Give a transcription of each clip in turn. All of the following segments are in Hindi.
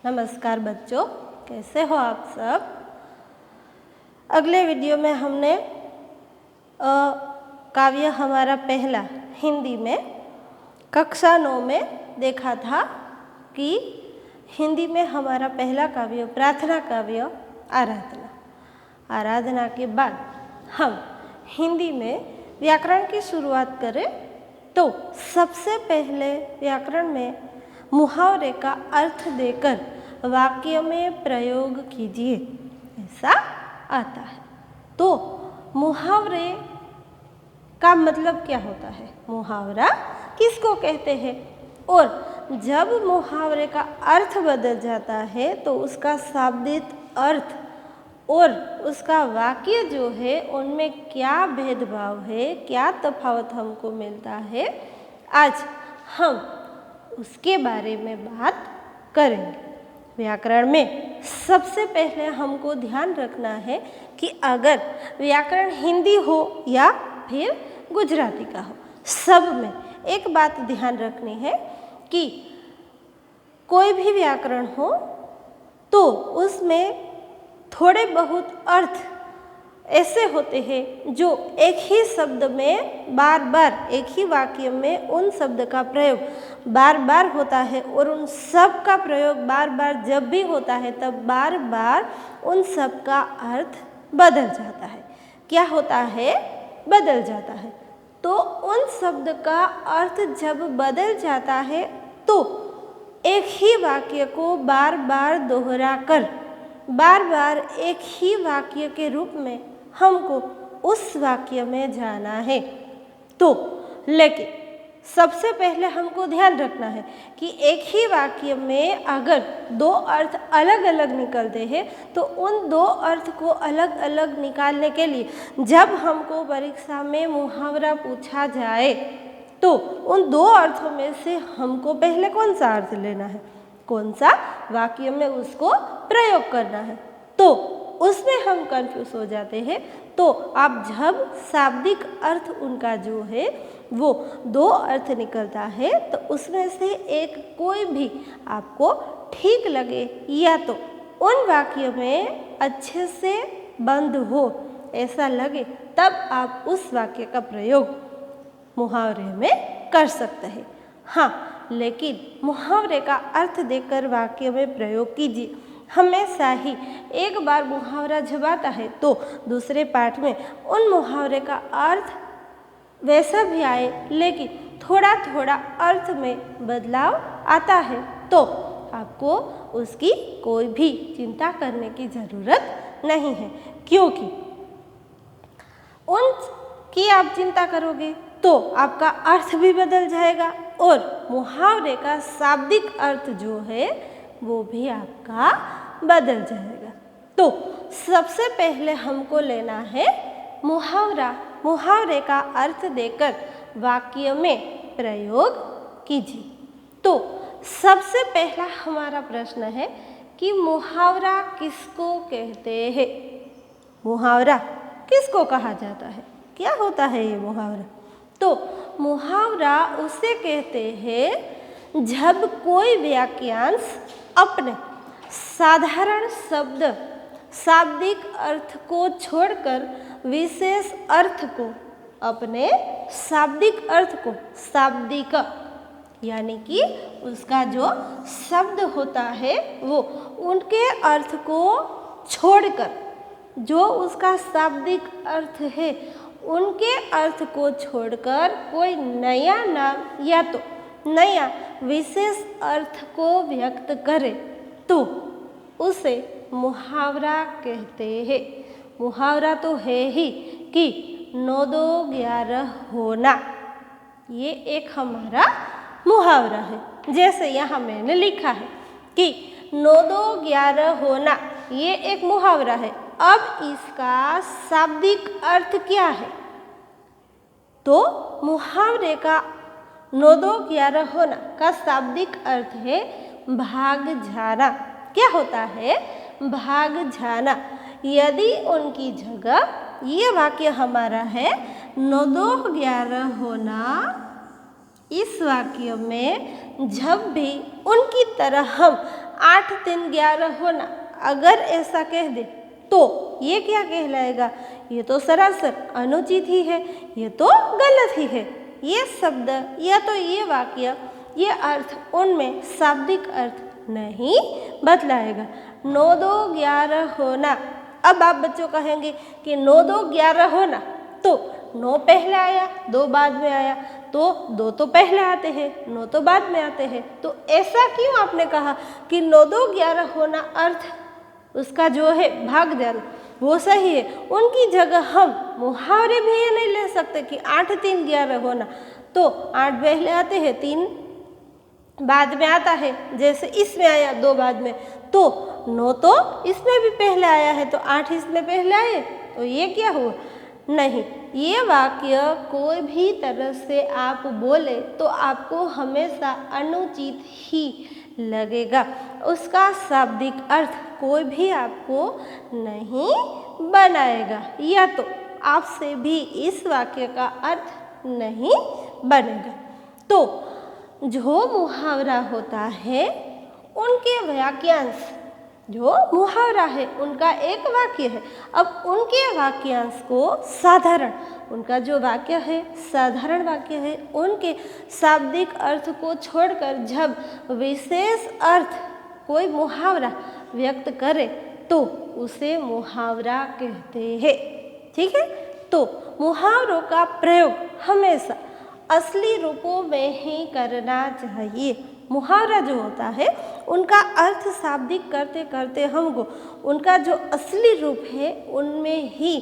नमस्कार बच्चों, कैसे हो आप सब। अगले वीडियो में हमने काव्य हमारा पहला हिंदी में कक्षा 9 में देखा था कि हिंदी में हमारा पहला काव्य प्रार्थना काव्य आराधना। आराधना के बाद हम हिंदी में व्याकरण की शुरुआत करें तो सबसे पहले व्याकरण में मुहावरे का अर्थ देकर वाक्य में प्रयोग कीजिए, ऐसा आता है। तो मुहावरे का मतलब क्या होता है, मुहावरा किसको कहते हैं, और जब मुहावरे का अर्थ बदल जाता है तो उसका शाब्दिक अर्थ और उसका वाक्य जो है उनमें क्या भेदभाव है, क्या तफावत हमको मिलता है, आज हम उसके बारे में बात करेंगे। व्याकरण में सबसे पहले हमको ध्यान रखना है कि अगर व्याकरण हिंदी हो या फिर गुजराती का हो, सब में एक बात ध्यान रखनी है कि कोई भी व्याकरण हो तो उसमें थोड़े बहुत अर्थ ऐसे होते हैं जो एक ही शब्द में बार बार, एक ही वाक्य में उन शब्द का प्रयोग बार बार होता है, और उन सब का प्रयोग बार बार जब भी होता है तब बार बार उन सब का अर्थ बदल जाता है। क्या होता है, बदल जाता है। तो उन शब्द का अर्थ जब बदल जाता है तो एक ही वाक्य को बार बार दोहरा कर बार बार एक ही वाक्य के रूप में हमको उस वाक्य में जाना है। तो लेकिन सबसे पहले हमको ध्यान रखना है कि एक ही वाक्य में अगर दो अर्थ अलग अलग निकलते हैं तो उन दो अर्थ को अलग अलग निकालने के लिए जब हमको परीक्षा में मुहावरा पूछा जाए तो उन दो अर्थों में से हमको पहले कौन सा अर्थ लेना है, कौन सा वाक्य में उसको प्रयोग करना है, तो उसमें हम कंफ्यूज हो जाते हैं। तो आप जब शाब्दिक अर्थ उनका जो है वो दो अर्थ निकलता है तो उसमें से एक कोई भी आपको ठीक लगे या तो उन वाक्य में अच्छे से बंद हो ऐसा लगे तब आप उस वाक्य का प्रयोग मुहावरे में कर सकते हैं। हाँ, लेकिन मुहावरे का अर्थ देकर वाक्य में प्रयोग कीजिए। हमेशा ही एक बार मुहावरा जब आता है तो दूसरे पाठ में उन मुहावरे का अर्थ वैसा भी आए लेकिन थोड़ा थोड़ा अर्थ में बदलाव आता है, तो आपको उसकी कोई भी चिंता करने की ज़रूरत नहीं है, क्योंकि उनकी आप चिंता करोगे तो आपका अर्थ भी बदल जाएगा और मुहावरे का शाब्दिक अर्थ जो है वो भी आपका बदल जाएगा। तो सबसे पहले हमको लेना है मुहावरा। मुहावरे का अर्थ देकर वाक्य में प्रयोग कीजिए। तो सबसे पहला हमारा प्रश्न है कि मुहावरा किसको कहते हैं, मुहावरा किसको कहा जाता है, क्या होता है ये मुहावरा। तो मुहावरा उसे कहते हैं जब कोई वाक्यांश अपने साधारण शब्द शाब्दिक अर्थ को छोड़कर विशेष अर्थ को अपने शाब्दिक अर्थ को शाब्दिक यानी कि उसका जो शब्द होता है वो उनके अर्थ को छोड़कर जो उसका शाब्दिक अर्थ है उनके अर्थ को छोड़कर कोई नया नाम या तो नया विशेष अर्थ को व्यक्त करे तो उसे मुहावरा कहते हैं। मुहावरा तो है ही कि 9 2 11 होना, ये एक हमारा मुहावरा है। जैसे यहाँ मैंने लिखा है कि 9 2 11 होना, ये एक मुहावरा है। अब इसका शाब्दिक अर्थ क्या है, तो मुहावरे का 9 2 11 होना का शाब्दिक अर्थ है भाग जाना। क्या होता है, भाग जाना। यदि उनकी जगह ये वाक्य हमारा है 9 2 11 होना इस वाक्य में जब भी उनकी तरह हम 8 3 11 होना अगर ऐसा कह दे तो ये क्या कहलाएगा? ये तो सरासर अनुचित ही है, ये तो गलत ही है। ये शब्द या तो ये वाक्य ये अर्थ उनमें शाब्दिक अर्थ नहीं बतलाएगा। 9 2 11 होना, अब आप बच्चों कहेंगे कि 9 2 11 होना तो 9 पहले आया 2 बाद में आया, तो 2 तो पहले आते हैं 9 तो बाद में आते हैं, तो ऐसा क्यों आपने कहा कि 9 2 11 होना अर्थ उसका जो है भाग जाना वो सही है। उनकी जगह हम मुहावरे भी ये नहीं ले सकते कि 8 3 11 होना, तो 8 पहले आते हैं 3 बाद में आता है, जैसे इसमें आया 2 बाद में, तो 9 तो इसमें भी पहले आया है तो 8 इसमें पहले आए, तो ये क्या हुआ? नहीं, ये वाक्य कोई भी तरह से आप बोले तो आपको हमेशा अनुचित ही लगेगा, उसका शाब्दिक अर्थ कोई भी आपको नहीं बनाएगा, या तो आपसे भी इस वाक्य का अर्थ नहीं बनेगा। तो जो मुहावरा होता है उनके वाक्यांश, जो मुहावरा है उनका एक वाक्य है, अब उनके वाक्यांश को साधारण, उनका जो वाक्य है साधारण वाक्य है, उनके शाब्दिक अर्थ को छोड़कर जब विशेष अर्थ कोई मुहावरा व्यक्त करे तो उसे मुहावरा कहते हैं। ठीक है, तो मुहावरों का प्रयोग हमेशा असली रूपों में ही करना चाहिए। मुहावरा जो होता है उनका अर्थ शाब्दिक करते करते हमको उनका जो असली रूप है उनमें ही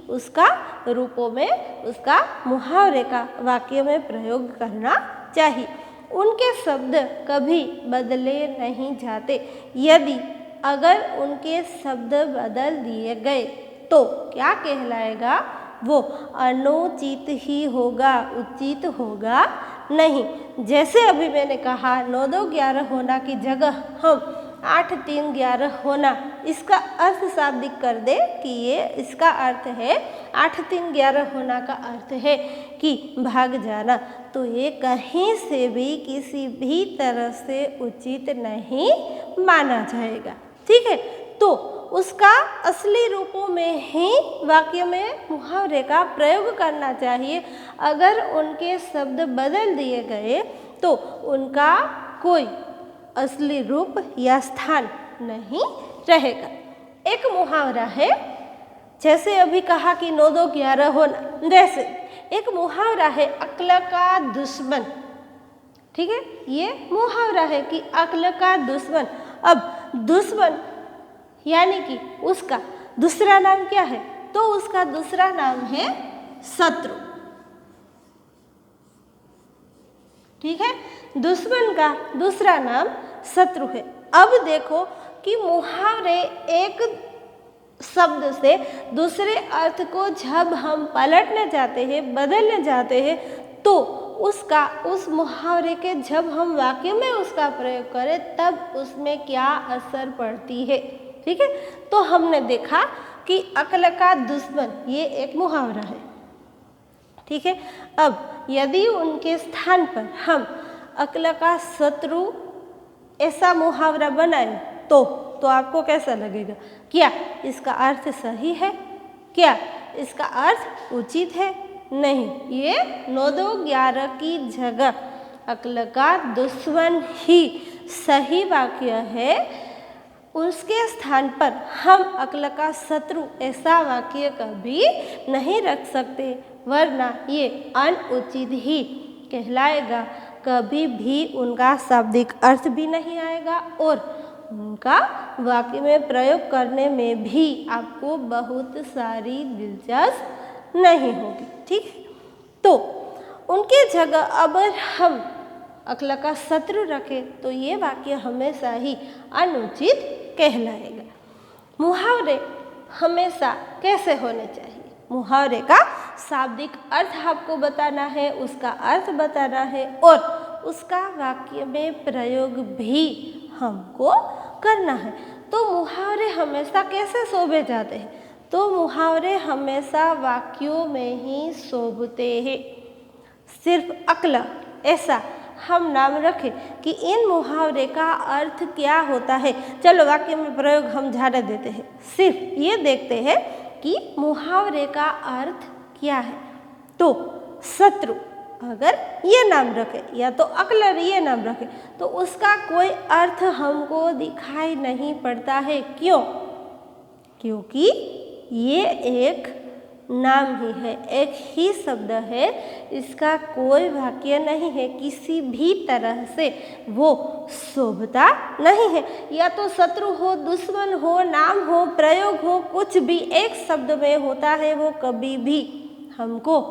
उसका रूपों में उसका मुहावरे का वाक्य में प्रयोग करना चाहिए। उनके शब्द कभी बदले नहीं जाते, यदि अगर उनके शब्द बदल दिए गए तो क्या कहलाएगा? वो अनुचित ही होगा, उचित होगा नहीं। जैसे अभी मैंने कहा 9 2 11 होना की जगह हम 8 3 11 होना, इसका अर्थ शाब्दिक कर दे कि ये इसका अर्थ है 8 3 11 होना का अर्थ है कि भाग जाना, तो ये कहीं से भी किसी भी तरह से उचित नहीं माना जाएगा। ठीक है, तो उसका असली रूपों में ही वाक्य में मुहावरे का प्रयोग करना चाहिए। अगर उनके शब्द बदल दिए गए तो उनका कोई असली रूप या स्थान नहीं रहेगा। एक मुहावरा है, जैसे अभी कहा कि 9 2 11 होना, जैसे एक मुहावरा है अक्ल का दुश्मन। ठीक है, ये मुहावरा है कि अक्ल का दुश्मन। अब दुश्मन यानी कि उसका दूसरा नाम क्या है? तो उसका दूसरा नाम है शत्रु। ठीक है, दुश्मन का दूसरा नाम शत्रु है। अब देखो कि मुहावरे एक शब्द से दूसरे अर्थ को जब हम पलटने जाते हैं, बदलने जाते हैं, तो उसका उस मुहावरे के जब हम वाक्य में उसका प्रयोग करें तब उसमें क्या असर पड़ती है। ठीक है, तो हमने देखा कि अक्ल का दुश्मन ये एक मुहावरा है। ठीक है, अब यदि उनके स्थान पर हम अक्ल का शत्रु ऐसा मुहावरा बनाए तो आपको कैसा लगेगा? क्या इसका अर्थ सही है? क्या इसका अर्थ उचित है? नहीं, ये 9 2 11 की जगह अक्ल का दुश्मन ही सही वाक्य है। उसके स्थान पर हम अक्ल का शत्रु ऐसा वाक्य कभी नहीं रख सकते, वरना ये अनुचित ही कहलाएगा, कभी भी उनका शाब्दिक अर्थ भी नहीं आएगा और उनका वाक्य में प्रयोग करने में भी आपको बहुत सारी दिलचस्प नहीं होगी। ठीक है, तो उनके जगह अगर हम अक्ल का शत्रु रखें तो ये वाक्य हमेशा ही अनुचित कहलाएगा। मुहावरे हमेशा कैसे होने चाहिए? मुहावरे का शाब्दिक अर्थ आपको बताना है, उसका अर्थ बताना है और उसका वाक्य में प्रयोग भी हमको करना है। तो मुहावरे हमेशा कैसे शोभे जाते हैं? तो मुहावरे हमेशा वाक्यों में ही शोभते हैं। सिर्फ अक्ल ऐसा हम नाम रखें कि इन मुहावरे का अर्थ क्या होता है। चलो वाक्य में प्रयोग हम जाने देते हैं, सिर्फ ये देखते हैं कि मुहावरे का अर्थ क्या है। तो शत्रु अगर ये नाम रखे या तो अकलर ये नाम रखे तो उसका कोई अर्थ हमको दिखाई नहीं पड़ता है। क्यों? क्योंकि ये एक नाम ही है, एक ही शब्द है, इसका कोई वाक्य नहीं है, किसी भी तरह से वो शोभता नहीं है। या तो शत्रु हो, दुश्मन हो, नाम हो, प्रयोग हो, कुछ भी एक शब्द में होता है, वो कभी भी हमको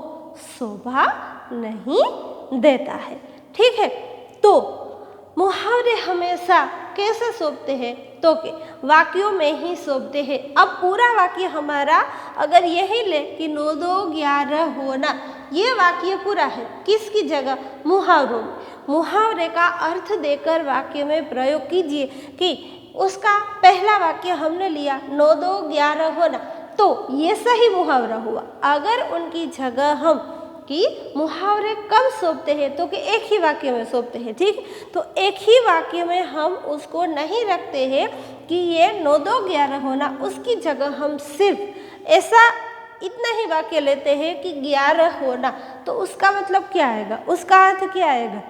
शोभा नहीं देता है। ठीक है, तो मुहावरे हमेशा कैसे शोभते हैं? तो के वाक्यों में ही शोभते हैं। अब पूरा वाक्य हमारा अगर यही ले कि 9 2 11 होना, ये वाक्य पूरा है किसकी जगह? मुहावरों में। मुहावरे का अर्थ देकर वाक्य में प्रयोग कीजिए कि उसका पहला वाक्य हमने लिया 9 2 11 होना, तो ये सही मुहावरा हुआ। अगर उनकी जगह हम कि मुहावरे कब शोभते हैं तो कि एक ही वाक्य में शोभते हैं। ठीक, तो एक ही वाक्य में हम उसको नहीं रखते हैं कि ये 9 2 11 होना, उसकी जगह हम सिर्फ ऐसा इतना ही वाक्य लेते हैं कि 11 होना। तो उसका मतलब क्या आएगा? उसका अर्थ क्या आएगा?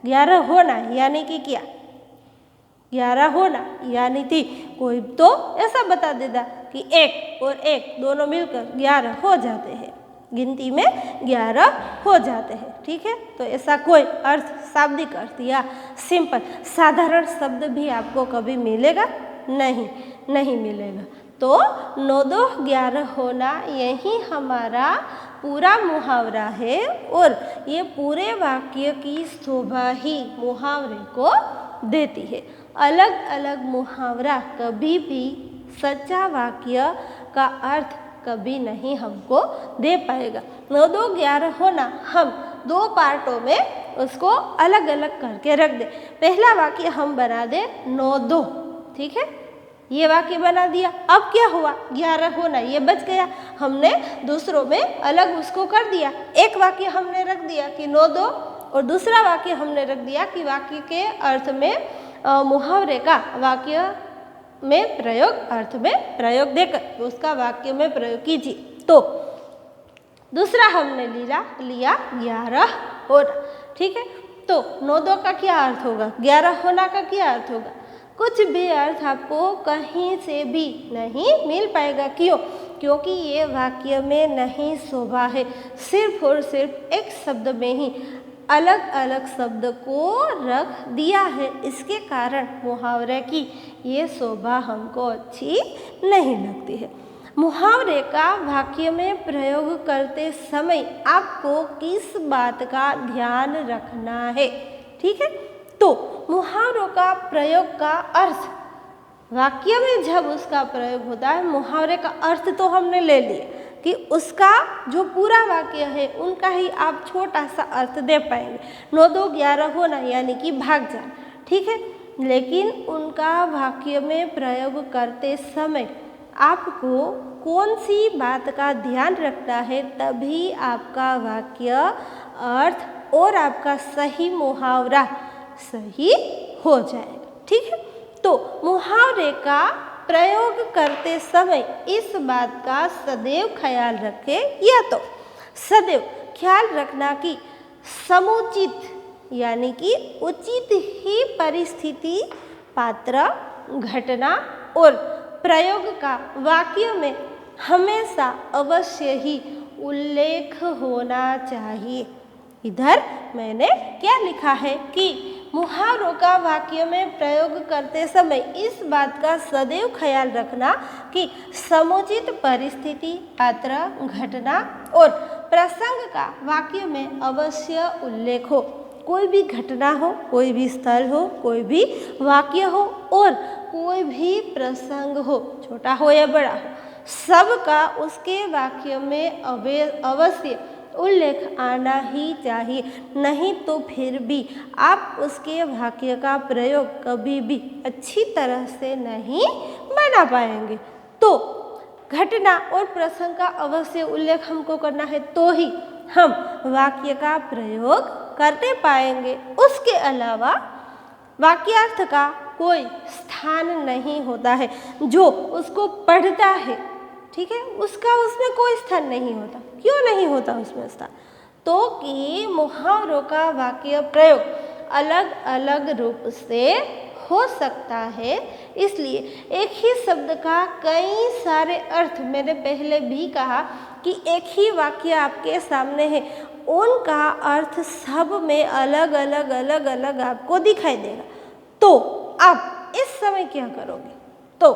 11 होना यानी कि क्या? 11 होना यानी थी कोई तो ऐसा बता देता कि 1 और 1 दोनों मिलकर 11 हो जाते हैं, गिनती में 11 हो जाते हैं। ठीक है, तो ऐसा कोई अर्थ, शाब्दिक अर्थ या सिंपल साधारण शब्द भी आपको कभी मिलेगा नहीं मिलेगा। तो 9 2 11 होना यही हमारा पूरा मुहावरा है और ये पूरे वाक्य की शोभा ही मुहावरे को देती है। अलग अलग मुहावरा कभी भी सच्चा वाक्य का अर्थ कभी नहीं हमको दे पाएगा। 9 2 11 होना हम 2 पार्टों में उसको अलग अलग करके रख दे। पहला वाक्य हम बना दे 9 2, ठीक है, ये वाक्य बना दिया। अब क्या हुआ? 11 होना ये बच गया, हमने दूसरों में अलग उसको कर दिया। एक वाक्य हमने रख दिया कि 9 2 और दूसरा वाक्य हमने रख दिया कि वाक्य के अर्थ में मुहावरे का वाक्य में प्रयोग, अर्थ में प्रयोग देकर उसका वाक्य में प्रयोग कीजिए। तो दूसरा हमने लिया 11 होना। ठीक है, तो 9 2 का क्या अर्थ होगा? 11 होना का क्या अर्थ होगा? कुछ भी अर्थ आपको कहीं से भी नहीं मिल पाएगा। क्यों? क्योंकि ये वाक्य में नहीं शोभा है, सिर्फ और सिर्फ एक शब्द में ही अलग अलग शब्द को रख दिया है। इसके कारण मुहावरे की ये शोभा हमको अच्छी नहीं लगती है। मुहावरे का वाक्य में प्रयोग करते समय आपको किस बात का ध्यान रखना है? ठीक है, तो मुहावरों का प्रयोग का अर्थ, वाक्य में जब उसका प्रयोग होता है, मुहावरे का अर्थ तो हमने ले लिया कि उसका जो पूरा वाक्य है उनका ही आप छोटा सा अर्थ दे पाएंगे। 9 2 11 होना यानी कि भाग जाना। ठीक है, लेकिन उनका वाक्य में प्रयोग करते समय आपको कौन सी बात का ध्यान रखना है, तभी आपका वाक्य, अर्थ और आपका सही मुहावरा सही हो जाएगा। ठीक है, तो मुहावरे का प्रयोग करते समय इस बात का सदैव ख्याल रखें, या तो सदैव ख्याल रखना कि समुचित यानी कि उचित ही परिस्थिति, पात्र, घटना और प्रयोग का वाक्य में हमेशा अवश्य ही उल्लेख होना चाहिए। इधर मैंने क्या लिखा है कि मुहावरों का वाक्य में प्रयोग करते समय इस बात का सदैव ख्याल रखना कि समुचित परिस्थिति, पात्र, घटना और प्रसंग का वाक्य में अवश्य उल्लेख हो। कोई भी घटना हो, कोई भी स्थल हो, कोई भी वाक्य हो और कोई भी प्रसंग हो, छोटा हो या बड़ा हो, सबका उसके वाक्य में अवश्य उल्लेख आना ही चाहिए। नहीं तो फिर भी आप उसके वाक्य का प्रयोग कभी भी अच्छी तरह से नहीं बना पाएंगे। तो घटना और प्रसंग का अवश्य उल्लेख हमको करना है, तो ही हम वाक्य का प्रयोग करने पाएंगे। उसके अलावा वाक्यार्थ का कोई स्थान नहीं होता है। जो उसको पढ़ता है, ठीक है, उसका उसमें कोई स्थान नहीं होता। क्यों नहीं होता उसमें स्थान? तो कि मुहावरों का वाक्य प्रयोग अलग अलग रूप से हो सकता है, इसलिए एक ही शब्द का कई सारे अर्थ, मैंने पहले भी कहा कि एक ही वाक्य आपके सामने है, उनका अर्थ सब में अलग अलग अलग अलग आपको दिखाई देगा। तो आप इस समय क्या करोगे? तो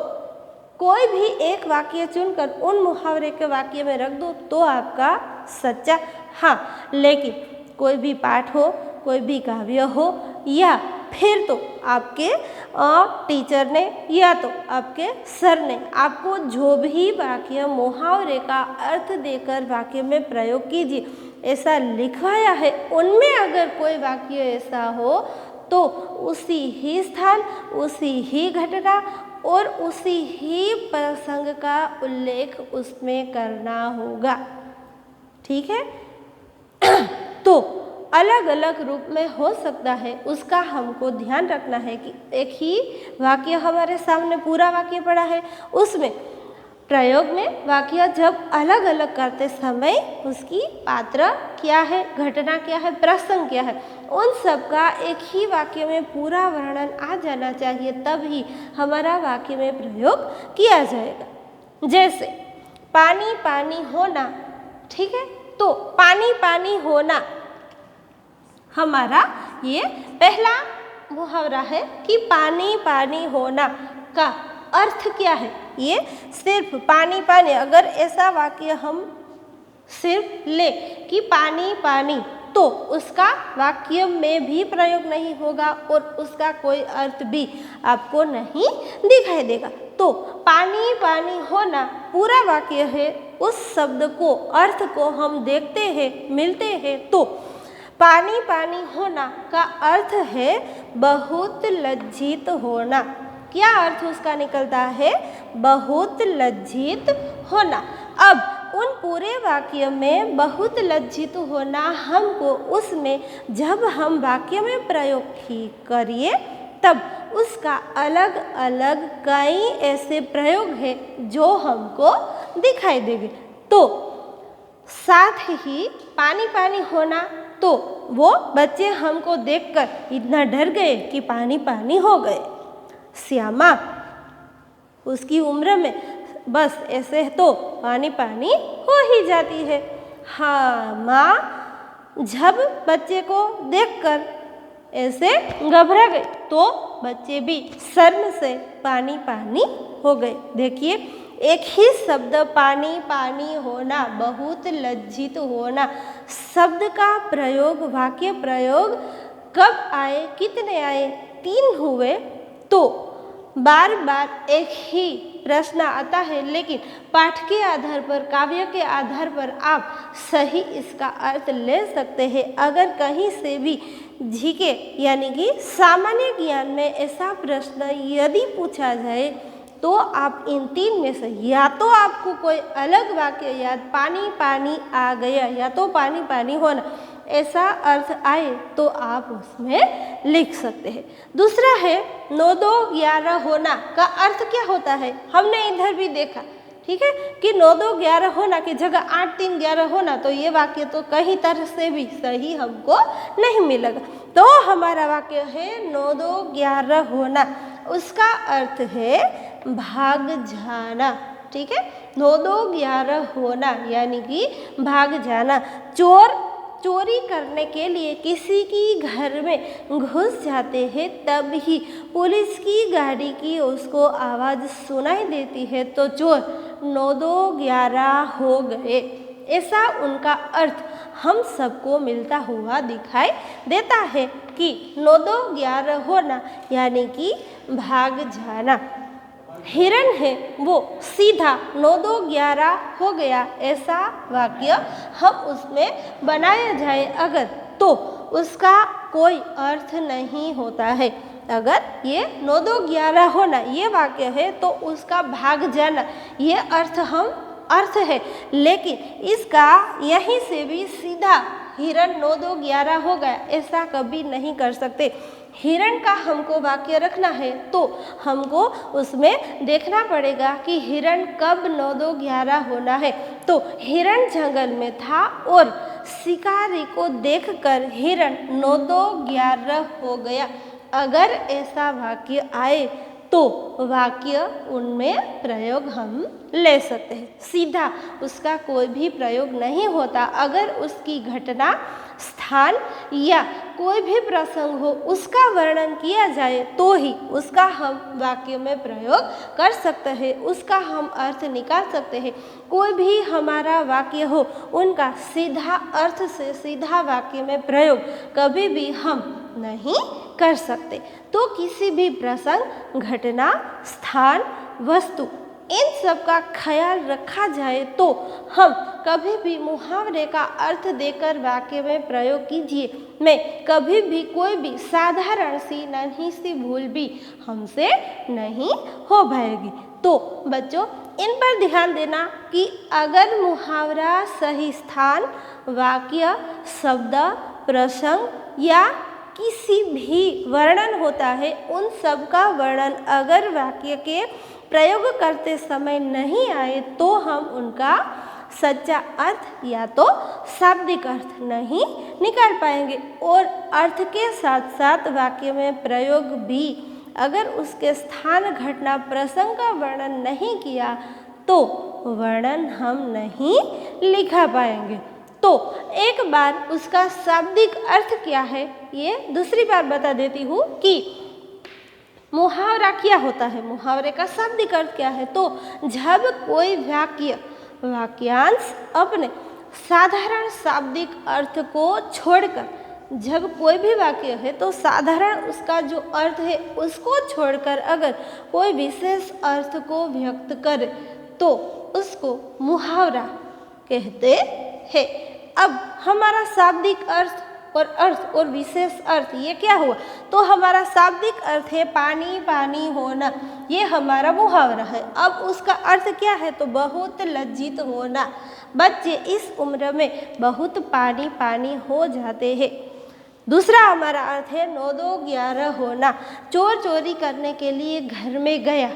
कोई भी एक वाक्य चुनकर उन मुहावरे के वाक्य में रख दो तो आपका सच्चा। हाँ, लेकिन कोई भी पाठ हो, कोई भी काव्य हो, या फिर तो आपके टीचर ने या तो आपके सर ने आपको जो भी वाक्य मुहावरे का अर्थ देकर वाक्य में प्रयोग कीजिए ऐसा लिखवाया है, उनमें अगर कोई वाक्य ऐसा हो तो उसी ही स्थान, उसी ही घटना और उसी ही प्रसंग का उल्लेख उसमें करना होगा। ठीक है? तो अलग अलग रूप में हो सकता है, उसका हमको ध्यान रखना है कि एक ही वाक्य हमारे सामने पूरा वाक्य पड़ा है, उसमें प्रयोग में वाक्य जब अलग अलग करते समय उसकी पात्र क्या है, घटना क्या है, प्रसंग क्या है, उन सब का एक ही वाक्य में पूरा वर्णन आ जाना चाहिए, तभी हमारा वाक्य में प्रयोग किया जाएगा। जैसे पानी पानी होना, ठीक है, तो पानी पानी होना हमारा ये पहला मुहावरा है कि पानी पानी होना का अर्थ क्या है। ये सिर्फ पानी पानी, अगर ऐसा वाक्य हम सिर्फ ले कि पानी पानी, तो उसका वाक्य में भी प्रयोग नहीं होगा और उसका कोई अर्थ भी आपको नहीं दिखाई देगा। तो पानी पानी होना पूरा वाक्य है, उस शब्द को, अर्थ को हम देखते हैं, मिलते हैं, तो पानी पानी होना का अर्थ है बहुत लज्जित होना। क्या अर्थ उसका निकलता है? बहुत लज्जित होना। अब उन पूरे वाक्य में बहुत लज्जित होना हमको उसमें जब हम वाक्य में प्रयोग करिए तब उसका अलग अलग कई ऐसे प्रयोग हैं जो हमको दिखाई देंगे। तो साथ ही पानी पानी होना, तो वो बच्चे हमको देखकर इतना डर गए कि पानी पानी हो गए। श्यामा उसकी उम्र में बस ऐसे तो पानी पानी हो ही जाती है। हाँ, माँ जब बच्चे को देखकर ऐसे घबरा गए तो बच्चे भी शर्म से पानी पानी हो गए। देखिए, एक ही शब्द पानी पानी होना, बहुत लज्जित होना, शब्द का प्रयोग, वाक्य प्रयोग कब आए, कितने आए? 3 हुए। तो बार बार एक ही प्रश्न आता है, लेकिन पाठ के आधार पर, काव्य के आधार पर आप सही इसका अर्थ ले सकते हैं। अगर कहीं से भी जीके यानी कि सामान्य ज्ञान में ऐसा प्रश्न यदि पूछा जाए तो आप इन 3 में से या तो आपको कोई अलग वाक्य याद, पानी पानी आ गया, या तो पानी पानी होना ऐसा अर्थ आए तो आप उसमें लिख सकते हैं। दूसरा है 9 2 11 होना का अर्थ क्या होता है? हमने इधर भी देखा, ठीक है, कि 9 2 11 होना की जगह 8 3 11 होना, तो ये वाक्य तो कहीं तरह से भी सही हमको नहीं मिलेगा। तो हमारा वाक्य है 9 2 11 होना, उसका अर्थ है भाग जाना। ठीक है, 9 2 11 होना यानी कि भाग जाना। चोर चोरी करने के लिए किसी की घर में घुस जाते हैं, तब ही पुलिस की गाड़ी की उसको आवाज़ सुनाई देती है तो चोर 9 2 11 हो गए। ऐसा उनका अर्थ हम सबको मिलता हुआ दिखाई देता है कि 9 2 11 होना यानी कि भाग जाना। हिरण है वो सीधा 9 2 11 हो गया, ऐसा वाक्य हम उसमें बनाया जाए अगर, तो उसका कोई अर्थ नहीं होता है। अगर ये 9 2 11 होना ये वाक्य है तो उसका भाग जाना ये अर्थ हम अर्थ है, लेकिन इसका यहीं से भी सीधा हिरण 9 2 11 हो गया, ऐसा कभी नहीं कर सकते। हिरण का हमको वाक्य रखना है तो हमको उसमें देखना पड़ेगा कि हिरण कब 9 2 11 होना है। तो हिरण जंगल में था और शिकारी को देखकर हिरण 9 2 11 हो गया। अगर ऐसा वाक्य आए तो वाक्य उनमें प्रयोग हम ले सकते हैं। सीधा उसका कोई भी प्रयोग नहीं होता। अगर उसकी घटना, स्थान या कोई भी प्रसंग हो उसका वर्णन किया जाए तो ही उसका हम वाक्य में प्रयोग कर सकते हैं, उसका हम अर्थ निकाल सकते हैं। कोई भी हमारा वाक्य हो उनका सीधा अर्थ से सीधा वाक्य में प्रयोग कभी भी हम नहीं कर सकते। तो किसी भी प्रसंग, घटना, स्थान, वस्तु इन सब का ख्याल रखा जाए तो हम कभी भी मुहावरे का अर्थ देकर वाक्य में प्रयोग कीजिए। मैं कभी भी कोई भी साधारण सी नन्ही सी भूल भी हमसे नहीं हो पाएगी। तो बच्चों इन पर ध्यान देना कि अगर मुहावरा सही स्थान, वाक्य, शब्द, प्रसंग या किसी भी वर्णन होता है, उन सब का वर्णन अगर वाक्य के प्रयोग करते समय नहीं आए तो हम उनका सच्चा अर्थ या तो शाब्दिक अर्थ नहीं निकाल पाएंगे। और अर्थ के साथ साथ वाक्य में प्रयोग भी अगर उसके स्थान, घटना, प्रसंग का वर्णन नहीं किया तो वर्णन हम नहीं लिखा पाएंगे। तो एक बार उसका शाब्दिक अर्थ क्या है ये दूसरी बार बता देती हूँ कि मुहावरा क्या होता है, मुहावरे का शाब्दिक अर्थ क्या है। तो जब कोई वाक्यांश अपने साधारण शाब्दिक अर्थ को छोड़कर, जब कोई भी वाक्य है तो साधारण उसका जो अर्थ है उसको छोड़कर अगर कोई विशेष अर्थ को व्यक्त करे तो उसको मुहावरा कहते हैं। अब हमारा शाब्दिक अर्थ और विशेष अर्थ ये क्या हुआ, तो हमारा शाब्दिक अर्थ है पानी पानी होना, ये हमारा मुहावरा है। अब उसका अर्थ क्या है, तो बहुत लज्जित होना। बच्चे इस उम्र में बहुत पानी पानी हो जाते हैं। दूसरा हमारा अर्थ है 9 2 11 होना। चोर चोरी करने के लिए घर में गया,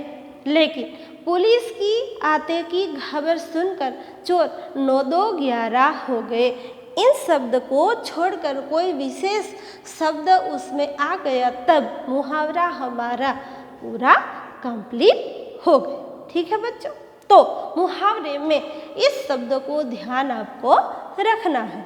लेकिन पुलिस की आते की खबर सुनकर चोर 9 2 11 हो गए। इन शब्द को छोड़कर कोई विशेष शब्द उसमें आ गया तब मुहावरा हमारा पूरा कंप्लीट हो गया। ठीक है बच्चों, तो मुहावरे में इस शब्द को ध्यान आपको रखना है।